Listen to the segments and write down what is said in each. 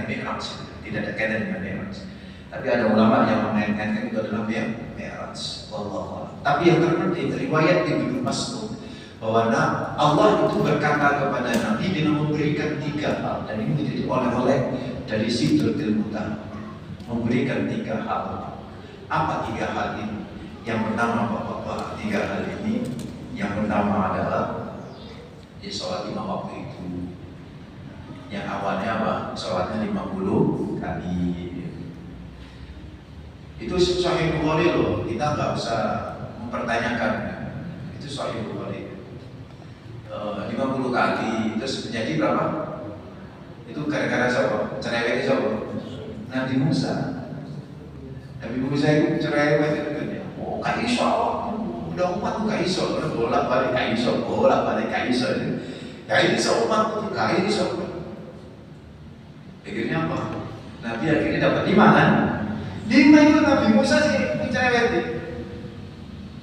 Mi'raj, tidak ada kaitan dengan Mi'raj. Tapi ada ulama yang mengaitkan itu adalah Mi'raj. Tapi yang terpenting riwayat Ibnu Mas'ud bahwa Allah itu berkata kepada Nabi dengan memberikan 3 hal, dan ini menjadi oleh-oleh dari Sidratul Muntaha, memberikan 3 hal. Apa 3 hal ini? Yang pertama, Bapak-bapak, 3 hal ini. Yang pertama adalah sholat 5 waktu itu. Yang awalnya apa? Sholatnya 50 kali. Itu Sahih Bukhari loh, kita nggak usah mempertanyakan. Itu Sahih Bukhari. 50 kali, terus menjadi berapa? Itu gara-gara siapa? Cerewet siapa? Nabi Musa. Nabi Musa itu cerewet itu. Oh, gak iso. Udah umat tuh gak iso. Bolak-balik gak iso. Bolak-balik gak iso. Gak iso umat tuh gak iso. Akhirnya apa? Nabi akhirnya dapat 5 kan? 5 itu Nabi Musa sih cerewet.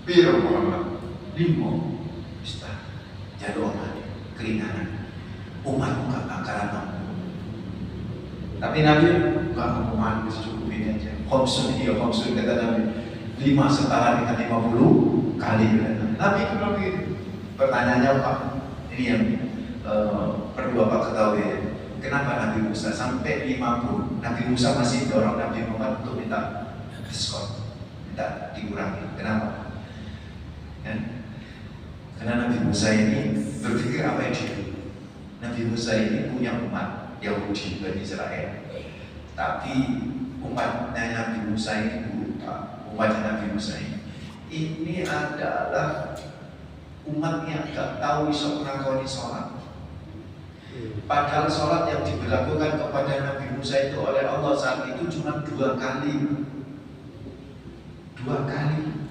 Biro Muhammad 5. Jalur keringanan umat nggak bakalan mampu, tapi Nabi nggak mampu cukup ini aja. Khomsun kata Nabi 5 setara dengan 50 kali. Nabi itu bilang begitu. Pertanyaannya apa? Ini yang perlu Bapak ketahui. Kenapa Nabi Musa sampai 50? Nabi Musa masih dorong Nabi Muhammad untuk minta diskon, minta dikurangi. Kenapa? Karena Nabi Musa ini berpikir apa yang dia? Nabi Musa ini punya umat Yahudi Bani Israel, tapi umatnya Nabi Musa ini buta. Umatnya Nabi Musa ini adalah umat yang gak tahu iso ngakoni sholat. Padahal sholat yang diberlakukan kepada Nabi Musa itu oleh Allah saat itu cuma 2 kali. 2 kali.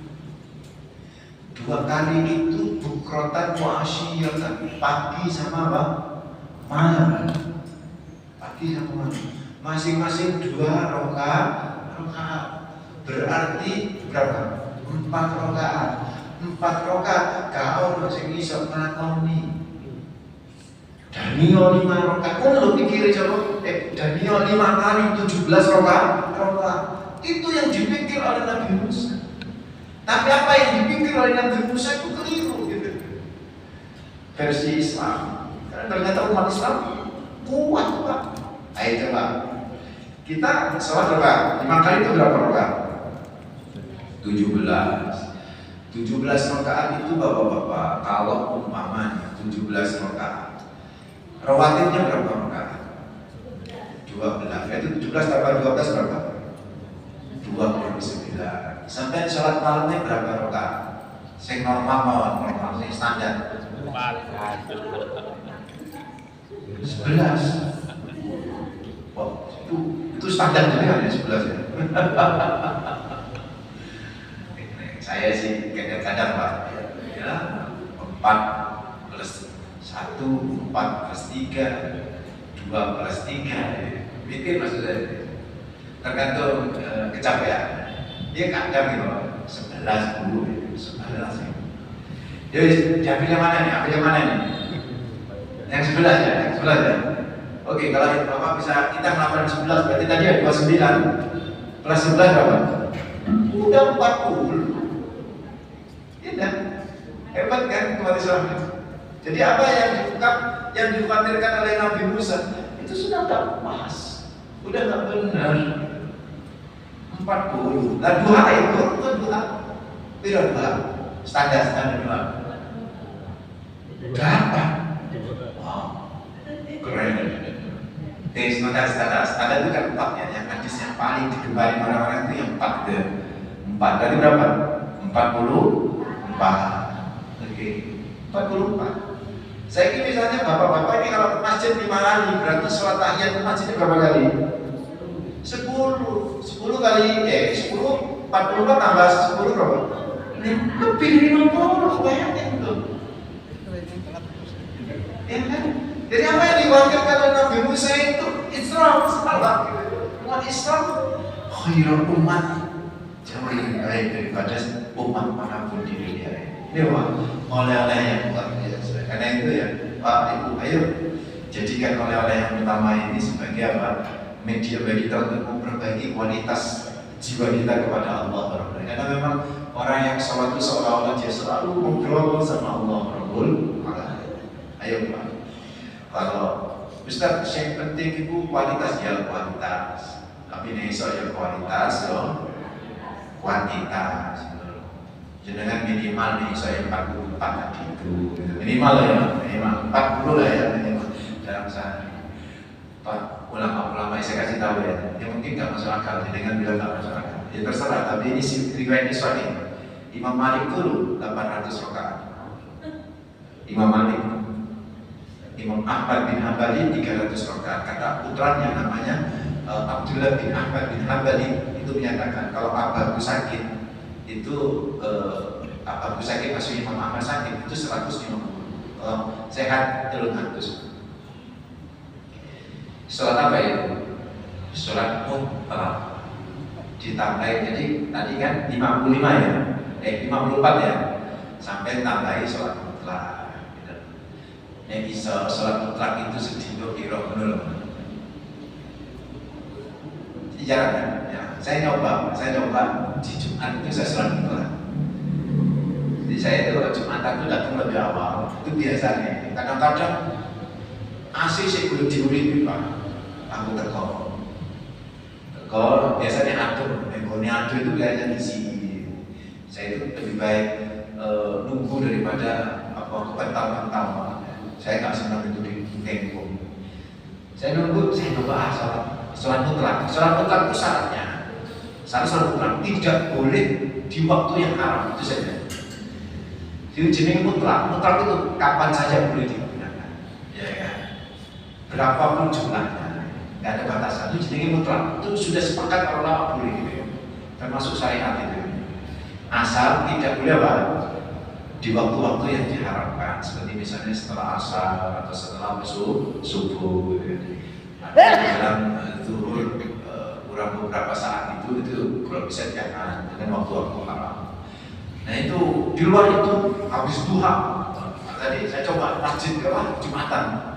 2 kali itu bukrotan mu'asyiyatan, pagi sama apa? Malam. Pagi sama malam. Masing-masing 2 rakaat. Berarti berapa? 4 rakaat. 4 rakaat. Kau masih bisa ngelakoni. Danio 5 rakaat. Kau lo pikir coba? Danio 5 kali 17 rakaat. Itu yang dipikir oleh Nabi Musa. Tapi apa yang dipikir oleh Nabi Musa itu keliru gitu. Versi Islam. Karena ternyata umat Islam kuat Pak. Ayo coba. Kita sholat berapa? 5 kali itu berapa rakaat? 17 rakaat itu Bapak-bapak. Kalau umpamanya 17 rakaat, rawatibnya berapa rakaat? 12. Itu 17 tambah 12 berapa? 29. Sampai sholat malamnya berapa rakaat? Sing normal, sing standar 11. Wah, itu standar juga kan ya 11 ya. Saya sih kadang-kadang Pak, ya 4 plus 1, 4 plus 3, 2 plus 3. Mikir maksud saya. Tergantung kecapean. Dia kadang gitu, 11, 10, 11. Jadi ambil yang mana nih? Ambil yang mana nih? Yang 11 ya, yang 11 ya. Oke, kalau Bapak bisa kita melakukan 11, berarti tadi ya 29 plus 11 berapa? Udah 40. Iya kan? Hebat kan umat Islam. Jadi apa yang diungkap, yang dikhawatirkan oleh Nabi Musa itu sudah tak pas, udah nggak benar. 40. Lah 2 itu kan 2. Tidak 2. Standar 2. Berapa? Wow. Keren. Standar itu kan 4 ya. Yang hadis yang paling digemari orang-orang itu yang 4 gitu. 4 tadi berapa? 44. Oke. 44. Saya kira misalnya bapak-bapak ini kalau ke masjid 5 kali, berarti sholat tahiyat ke masjidnya berapa kali? 10 kali, 10, 44 tambah 10 berapa? Lebih dari 50, bayangin tuh. Ya kan? Jadi apa yang diwakilkan oleh Nabi Musa itu Islam, salah. Umat Islam khairul umat jauh lebih baik daripada umat manapun di dunia ini. Ini oleh-oleh yang luar biasa. Karena itu ya Pak Ibu, ayo jadikan oleh-oleh yang pertama ini sebagai apa? media bagi kita untuk memperbaiki kualitas jiwa kita kepada Allah. Karena memang orang yang sholat itu seolah-olah dia selalu ngobrol sama Allah Rabbul Alamin. Ayo Pak, kalau Ustaz yang penting itu kualitas ya kualitas, tapi ini soal kualitas ya kuantitas. Jangan minimal nih saya 44 gitu. Minimal ya, minimal 40 lah ya minimal dalam sehari. Pak ulama-ulama saya kasih tahu ya, yang mungkin nggak masuk akal, dengan bilang nggak masuk akal. Ya terserah, tapi ini riwayat ini sahih. Imam Malik dulu 800 rakaat. Imam Malik, Imam Ahmad bin Hambali 300 rakaat. Kata putranya namanya Abdullah bin Ahmad bin Hambali itu menyatakan kalau abahku sakit itu abahku sakit maksudnya Imam Ahmad sakit itu 150. Sehat 300. Sholat apa itu? Sholat mutlak ditambahin, jadi tadi kan 55 ya, 54 ya, sampai tambahi sholat mutlak. Yang bisa sholat mutlak itu sedino kira menurut. Jadi jarang kan? Ya, saya nyoba di Jumat itu saya sholat mutlak. Jadi saya itu Jumatan itu datang lebih awal, itu biasanya. Kadang-kadang asik sih belum diurin Pak. Aku teko biasanya atur, engkaunya atur itu kayaknya di sini. Saya itu lebih baik nunggu daripada kepental-pental. Saya nggak senang itu di tempo. Saya nunggu, saya coba sholat mutlak. Sholat mutlak itu syaratnya, sholat mutlak tidak boleh di waktu yang haram, itu saja. Jadi jenis mutlak itu kapan saja boleh digunakan, ya kan? Berapapun jumlahnya. Tidak ada batasan, itu jadi mutlak. Itu sudah sepakat para ulama boleh gitu ya. Termasuk syariat itu. Asal tidak boleh apa? Di waktu-waktu yang diharapkan, seperti misalnya setelah asar atau setelah subuh gitu. Dalam zuhur kurang beberapa saat itu kalau bisa jangan dengan waktu-waktu haram. Nah itu di luar itu habis duha. Tadi saya coba masjid ke Jumatan.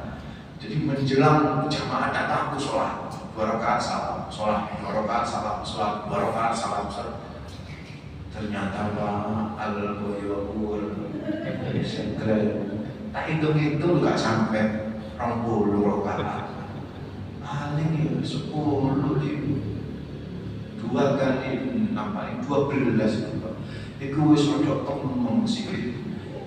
Jadi menjelang jamaah datang aku sholat 2 rakaat salam, sholat 2 rakaat salam, sholat 2 rakaat salam. Ternyata Pak al-Boyobur sekret tak hitung-hitung nggak sampai 20 rakaat. Paling ya 10 itu 2 kali 6 paling 12 itu. Itu wis rodok ngomong sih.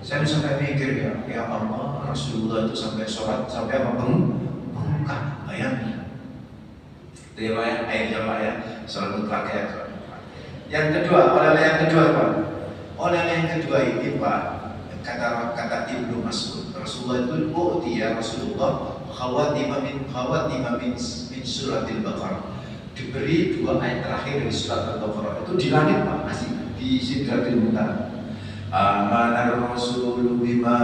Saya sampai mikir ya Allah, Rasulullah itu sampai sholat, sampai apa bengkak, bayangin. Itu ya ya, sholat mutlak ya. Yang kedua, oleh yang kedua Pak. Oleh yang kedua ini Pak, kata Ibnu Mas'ud, Rasulullah itu dia Rasulullah khawatimah min suratil Baqarah. Diberi 2 ayat terakhir dari surat Al-Baqarah. Itu di langit Pak, masih di Sidratil Muntaha. Amanar Rasul bima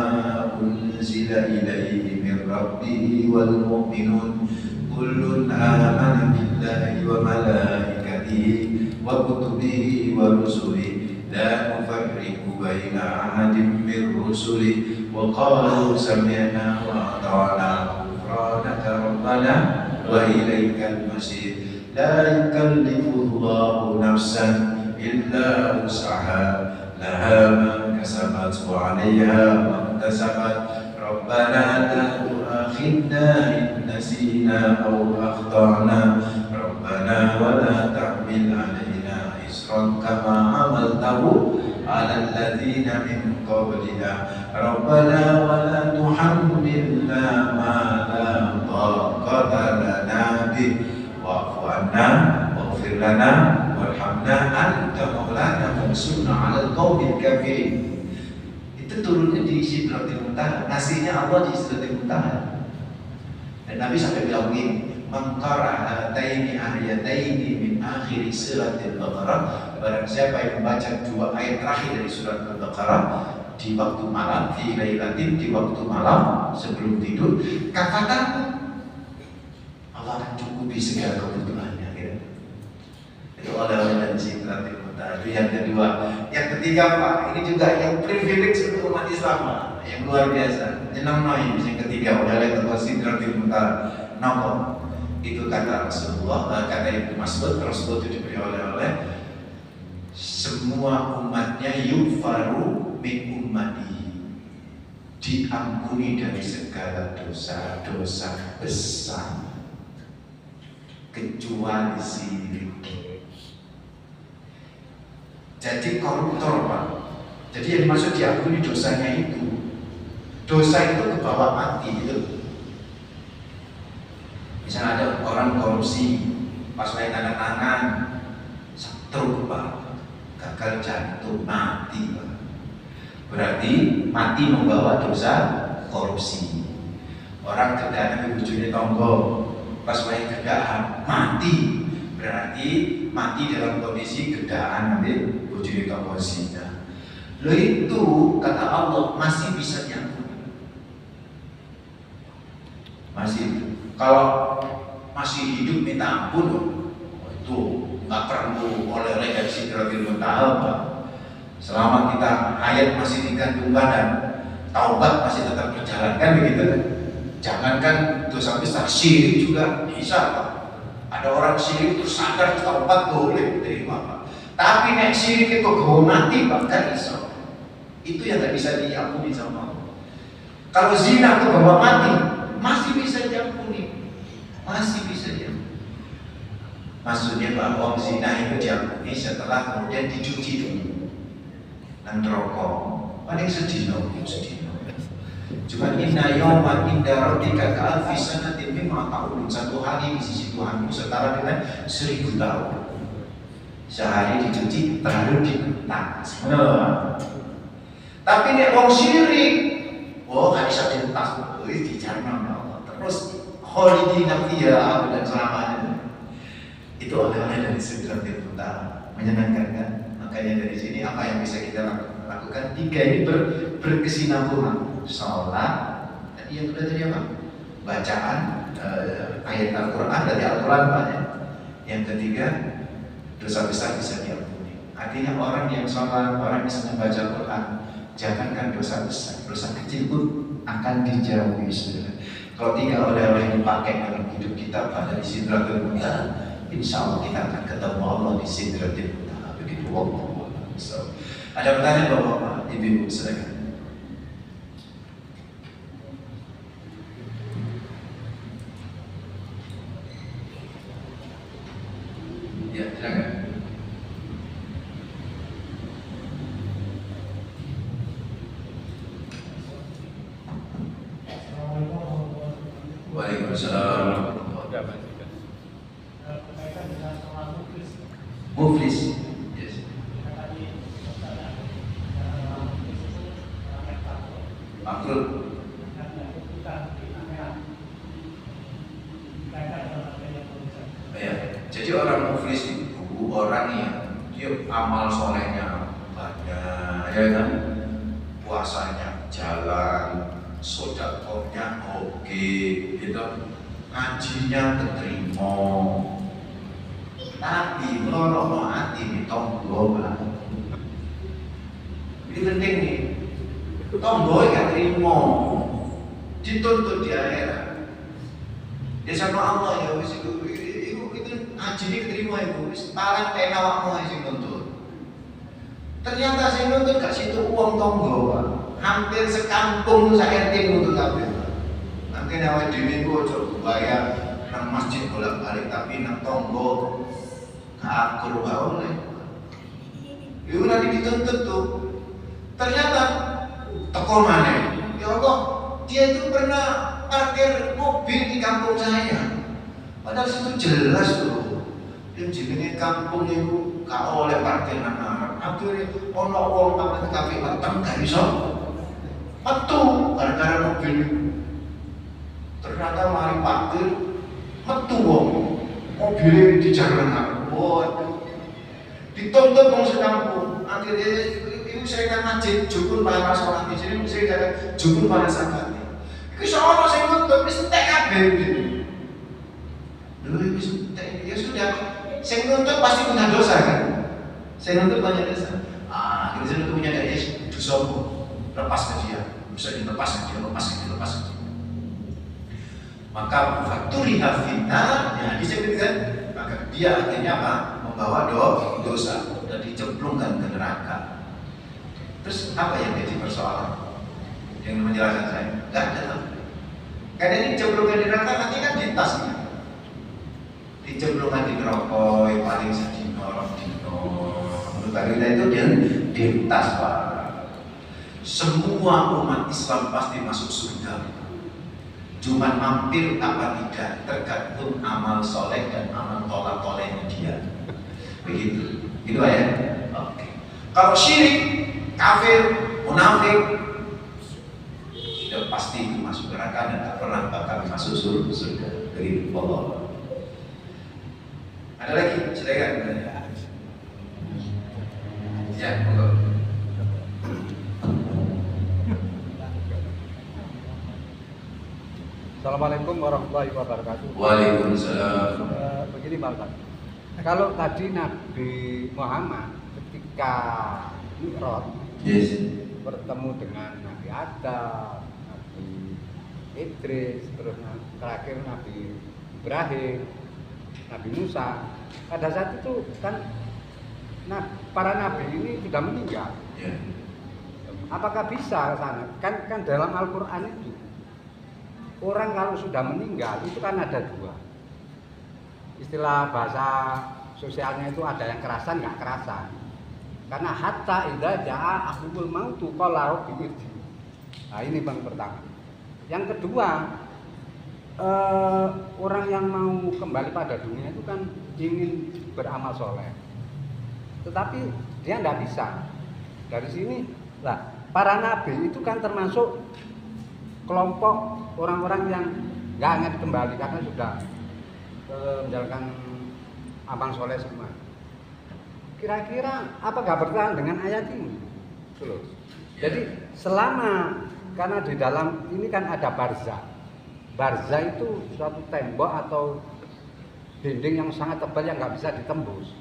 unzila ilaihi min rabbih wal mu'minun kullun amana billahi wa malaikatihi wa kutubihi wa rusulihi la nufarriqu baina ahadin min rusulihi wa qalu sami'na wa ata'na ghufranaka rabbana wa ilaikal masir la yukallifu Allahu nafsan illa wus'aha laha ma kasabat wa 'alayha ma iktasabat rabbana la tu'akhidna in nasina aw akhtana rabbana wa la tahmil 'alaina isran kama 'amaltahu 'ala alladhina min qablina rabbana wa la tuhammilna ma la taqata lana bih wa'fu 'anna waghfir lana warhamna anta maulana fansurna 'alal qaumil kafirin. Itu turunnya di Sidratil Muntaha, ngasihnya Allah di Sidratil Muntaha. Dan Nabi sampai bilang begini, man qara'a hataini ayataini min akhir suratil Baqarah, barang siapa yang membaca 2 ayat terakhir dari surat Al-Baqarah di waktu malam, fi lailatin, di waktu malam sebelum tidur, katakan Allah akan cukupi segala kebutuhannya. Itu oleh-oleh dari Sidratil Muntaha. Itu yang kedua. Yang ketiga Pak, ini juga yang privilege untuk umat Islam Pak, yang luar biasa. Jenang noy yang ketiga oleh-oleh dari Sidratil Muntaha. Nomor Itu kata Rasulullah, kata Ibnu Mas'ud, Rasulullah itu diberi oleh-oleh semua umatnya yufaru min ummati, diampuni dari segala dosa-dosa besar kecuali syirik. Jadi koruptor Pak. Jadi yang dimaksud diampuni dosanya itu, dosa itu ke bawah mati gitu. Misalnya ada orang korupsi, pas lagi tanda tangan, stroke Pak, gagal jantung, mati Pak. Berarti mati membawa dosa korupsi. Orang gedaan bujune tonggo, pas lagi gedaan mati, berarti mati dalam kondisi gedaan ambil bujune tonggo zina. Lo itu kata Allah masih bisa diampuni. Masih. Kalau masih hidup minta ampun, itu nggak perlu oleh-oleh dari Sidratil Muntaha Pak. Selama kita hayat masih dikandung badan, taubat masih tetap berjalan kan begitu kan? Jangankan dosa besar, syirik juga bisa Pak. Ada orang syirik terus sadar taubat boleh terima Pak. Tapi nek syirik itu gue mati Pak, kan bisa. Itu yang nggak bisa diampuni sama Allah. Kalau zina itu bawa mati, masih bisa diampuni, masih bisa diampuni. Maksudnya bahwa zina itu diampuni setelah kemudian dicuci dulu, dan rokok. Paling sedih sedih. Cuma inna yawma inda rabbika ka'alfi sanatin mimma ta'udun. Satu hari di sisi Tuhanmu setara dengan 1000 tahun. Sehari dicuci, terlalu dibentak. Tapi nek wong syirik, oh gak bisa dientas, dijamin Allah. Terus kholidina fiha dan selamanya. Itu oleh-oleh dari Sidratil Muntaha. Menyenangkan kan? Makanya dari sini apa yang bisa kita lakukan? 3 ini berkesinambungan. Sholat, tadi yang kedua tadi apa? Bacaan ayat Al-Quran dari Al-Quran banyak. Yang ketiga, dosa besar bisa diampuni. Artinya orang yang sholat, orang yang senang baca Al-Quran, jangankan dosa besar, dosa kecil pun akan dijauhi. Kalau 3 oleh-oleh yang dipakai dalam hidup kita pada di Sidratil Muntaha, insya Allah kita akan ketemu Allah di Sidratil Muntaha. Begitu Allah. Ada pertanyaan Bapak, Ibu, silakan. Ya, silakan. Waalaikumsalam. Muflis. Yes. Makrul. Ya. Jadi orang muflis itu orang yang dia amal solehnya banyak, ya kan? Puasanya jalan, sedekahnya oke, gitu. Ngajinya keterima. Tapi melorono hati di tonggo lah. Ini penting nih. Tonggo gak terima, dituntut di akhirat. Ya sama Allah ya wis itu haji ini keterima ibu. Wis paling enak awakmu sing nuntut. Ternyata sing nuntut gak situ uang tonggo Pak. Hampir sekampung sak RT nuntut kabeh. Nanti awake dhewe ku aja bayar nang masjid bolak-balik tapi nang tonggo akur oleh. Itu nanti dituntut tuh. Ternyata teko maneh. Ya Allah, dia itu pernah parkir mobil di kampung saya. Padahal situ jelas tuh. Yang jenenge kampung itu gak oleh parkir nang arep. Akhire ono wong pamit kafe peteng gak iso. Metu gara-gara mobil itu. Ternyata mari parkir metu wong. Mobilnya di jalan. Waduh, dituntut wong sekampung. Akhirnya itu saya kan masjid jukun para sholat di sini, saya kata jukun para sahabat. Itu seorang saya nuntut, wis entek kabeh gitu. Dulu wis entek, ya sudah. Saya nuntut pasti punya dosa kan? Saya nuntut banyak dosa. Akhirnya saya nuntut punya dosa, dosaku lepas ke dia, bisa dilepas ke dia, lepas ke dia. maka faturiha finnar, ya disebutkan, maka dia akhirnya apa? Membawa dosa dan dicemplungkan ke neraka. Terus apa yang jadi persoalan? Yang menjelaskan saya, nggak ada. Karena ini cemplungkan di neraka nanti kan di tasnya, dicemplungkan di neraka paling sedino, orang dino. Menurut kita itu di tas pak. Semua umat Islam pasti masuk surga. Cuma mampir apa tidak tergantung amal soleh dan amal tolak-tolehnya dia. Begitu, gitu ya. Oke. Kalau syirik, kafir, munafik, sudah pasti itu masuk neraka dan tak pernah bakal masuk surga. Begitu, Allah. Ada lagi, silakan. Ya, monggo. Assalamualaikum warahmatullahi wabarakatuh. Waalaikumsalam. Begini Pak Ustaz, kalau tadi Nabi Muhammad ketika Mi'raj bertemu dengan Nabi Adam, Nabi Idris, terus terakhir Nabi Ibrahim, Nabi Musa, pada saat itu kan para nabi ini sudah meninggal. Apakah bisa sana? Kan dalam Al-Quran itu orang kalau sudah meninggal itu kan ada dua. Istilah bahasa sosialnya itu ada yang kerasan, nggak kerasan. Karena hatta idza jaa ahadul mautu qala rabbi irji. Nah ini bang pertama. Yang kedua, orang yang mau kembali pada dunia itu kan ingin beramal soleh, tetapi dia nggak bisa. Dari sini lah para nabi itu kan termasuk kelompok orang-orang yang nggak ingat kembali karena sudah menjalankan amal soleh semua. Kira-kira apa nggak bertahan dengan ayat ini? Betul. Jadi selama karena di dalam ini kan ada barzah. Barzah itu suatu tembok atau dinding yang sangat tebal yang nggak bisa ditembus.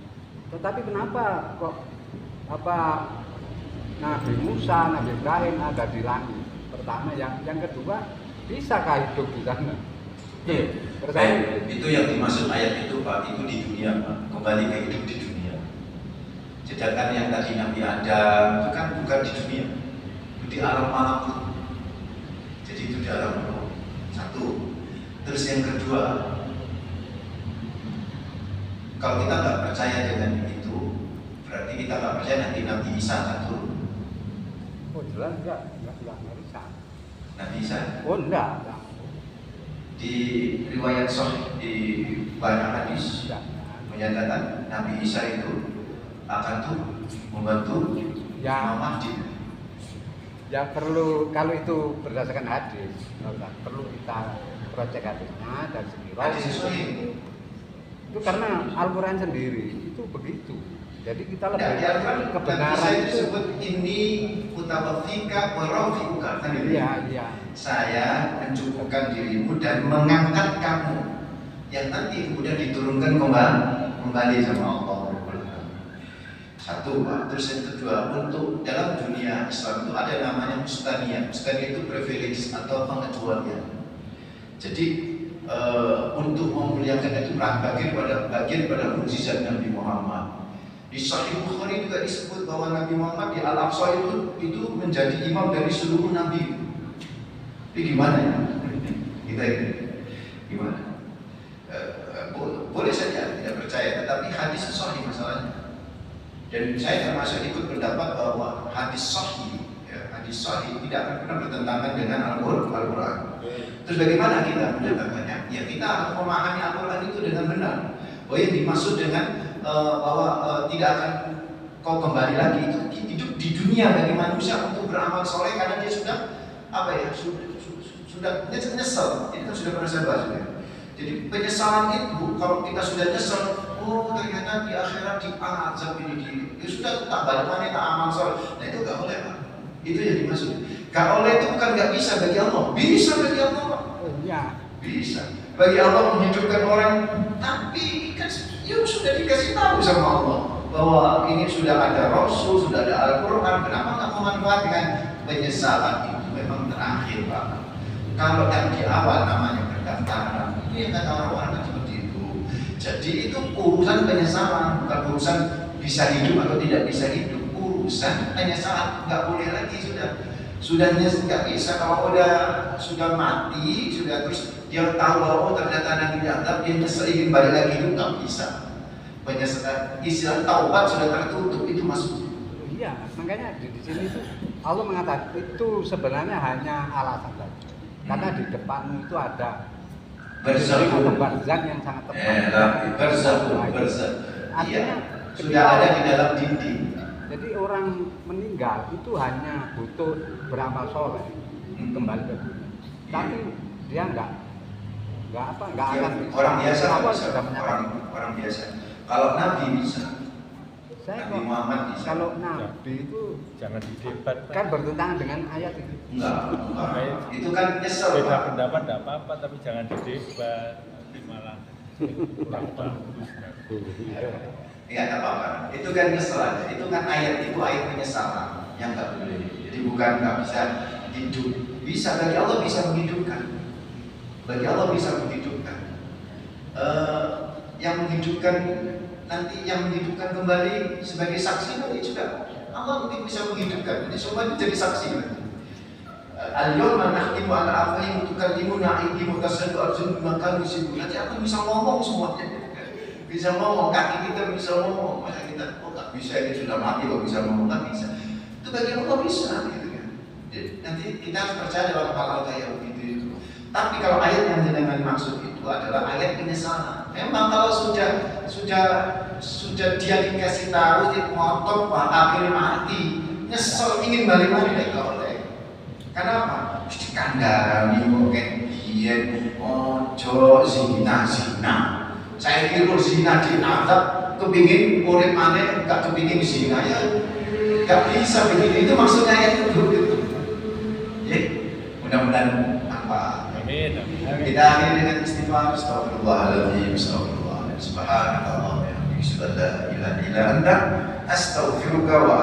Tetapi kenapa kok Nabi Musa, Nabi Ibrahim ada di langit? Pertama, yang kedua, bisakah hidup di sana? Itu yang dimaksud ayat itu Pak, itu di dunia Pak, kembali ke hidup di dunia. Sedangkan yang tadi Nabi Adam itu kan bukan di dunia, itu di alam malakut. Jadi itu di alam malakut. Satu. Terus yang kedua, kalau kita nggak percaya dengan itu, berarti kita nggak percaya nanti Nabi Isa akan turun. Oh jelas enggak Isa. Nabi Isa? Oh enggak. Di riwayat Sahih di banyak hadis menyatakan Nabi Isa itu akan turun membantu Imam Mahdi. Ya perlu, kalau itu berdasarkan hadis, perlu kita cek hadisnya dari segi hadis Sahih. Itu karena Al-Quran sendiri itu begitu. Jadi kita lebih kebenaran itu disebut ini utawafika warafiuka kan gitu. Iya. Saya mencukupkan dirimu dan mengangkat kamu yang nanti kemudian diturunkan kembali sama Allah. Satu Pak. Terus yang kedua, untuk dalam dunia Islam itu ada namanya mustaniyah. Mustaniyah itu privilege atau pengecualian. Jadi untuk memuliakan itu bagian pada mukjizat Nabi Muhammad. Di Sahih Bukhari juga disebut bahwa Nabi Muhammad di Al-Aqsa itu menjadi imam dari seluruh nabi. Ini gimana ya? Kita ini gimana? Boleh saja tidak percaya, tetapi hadis sahih masalahnya. Dan saya termasuk ikut pendapat bahwa hadis sahih tidak akan pernah bertentangan dengan Al-Quran. Terus bagaimana kita mendatangkannya? Ya kita harus memahami Al-Quran itu dengan benar. Bahwa yang dimaksud dengan bahwa tidak akan kau kembali lagi itu hidup di dunia bagi manusia untuk beramal soleh karena dia sudah sudah nyesel. Ini kan sudah pernah saya bahas ya. Jadi penyesalan itu kalau kita sudah nyesel, oh ternyata di akhirat diazab ini ya sudah tak balik mana tak amal soleh. Nah itu nggak boleh Pak. Itu yang dimaksud. Gak oleh itu bukan nggak bisa bagi Allah, bisa bagi Allah Pak. Ya. Bisa. Bagi Allah menghidupkan orang, tapi kan ya sudah dikasih tahu sama Allah bahwa ini sudah ada Rasul, sudah ada Al-Quran. Kenapa nggak memanfaatkan? Penyesalan itu memang terakhir Pak. Kalau yang di awal namanya pendaftaran. Ini yang kata orang-orang kan seperti itu. Jadi itu urusan penyesalan, bukan urusan bisa hidup atau tidak bisa hidup. Urusan penyesalan, nggak boleh lagi sudah nggak bisa. Kalau sudah mati, sudah terus dia tahu bahwa ternyata nanti dianggap dia nyesel ingin balik lagi, itu nggak bisa. Penyesalan, istilah taubat sudah tertutup, itu maksudnya. Iya, makanya di sini itu Allah mengatakan itu sebenarnya hanya alasan saja. Karena di depanmu itu ada barzakh yang sangat tepat. Barzakh. Iya, sudah ketika, ada di dalam dinding. Jadi orang meninggal itu hanya butuh beramal soleh kembali ke dunia. Tapi dia nggak akan bisa. Orang biasa Allah bisa. sudah menyatakan. Orang biasa. Kalau Nabi bisa. Nabi Muhammad bisa. Kalau Nabi itu jangan didebat kan bertentangan dengan ayat itu. Enggak. Itu kan nyesel. Beda pendapat tidak apa-apa, tapi jangan didebat, nanti malah kurang bagus. Enggak apa-apa. Itu kan nyesel aja. Itu kan ayat penyesalan yang nggak boleh. Jadi bukan nggak bisa hidup. Bisa, bagi Allah bisa menghidupkan. Bagi Allah bisa menghidupkan. Yang menghidupkan nanti, yang menghidupkan kembali sebagai saksi nanti juga Allah mungkin bisa menghidupkan. Jadi semua jadi saksi nanti. Al-yawma nakhtimu ala afwahihim wa tukallimuna aydihim wa tashhadu arjuluhum bima kanu yaksibun. Nanti aku bisa ngomong semuanya. Bisa ngomong, kaki kita bisa ngomong. Masa kita nggak bisa, ini sudah mati kok bisa ngomong, nggak bisa. Itu bagi Allah bisa gitu kan. Jadi nanti kita harus percaya dalam hal-hal kayak begitu itu. Tapi kalau ayat yang dengan maksud itu adalah ayat penyesalan. Memang kalau sudah dia dikasih tahu, dia ngotot, akhirnya mati, nyesel ingin balik-balik lagi oleh. Kenapa? Mesti kandang, mungkin dia ojo zina. Saya kira zina diadab, kepingin urip maneh, gak kepingin zina ya, gak bisa begitu. Itu maksudnya ayat itu. Ya, mudah-mudahan apa? Amin. Kita akhiri dengan istighfar. Astagfirullahaladzim. Subhanallah. Subhanallah. Astaghfiruka wa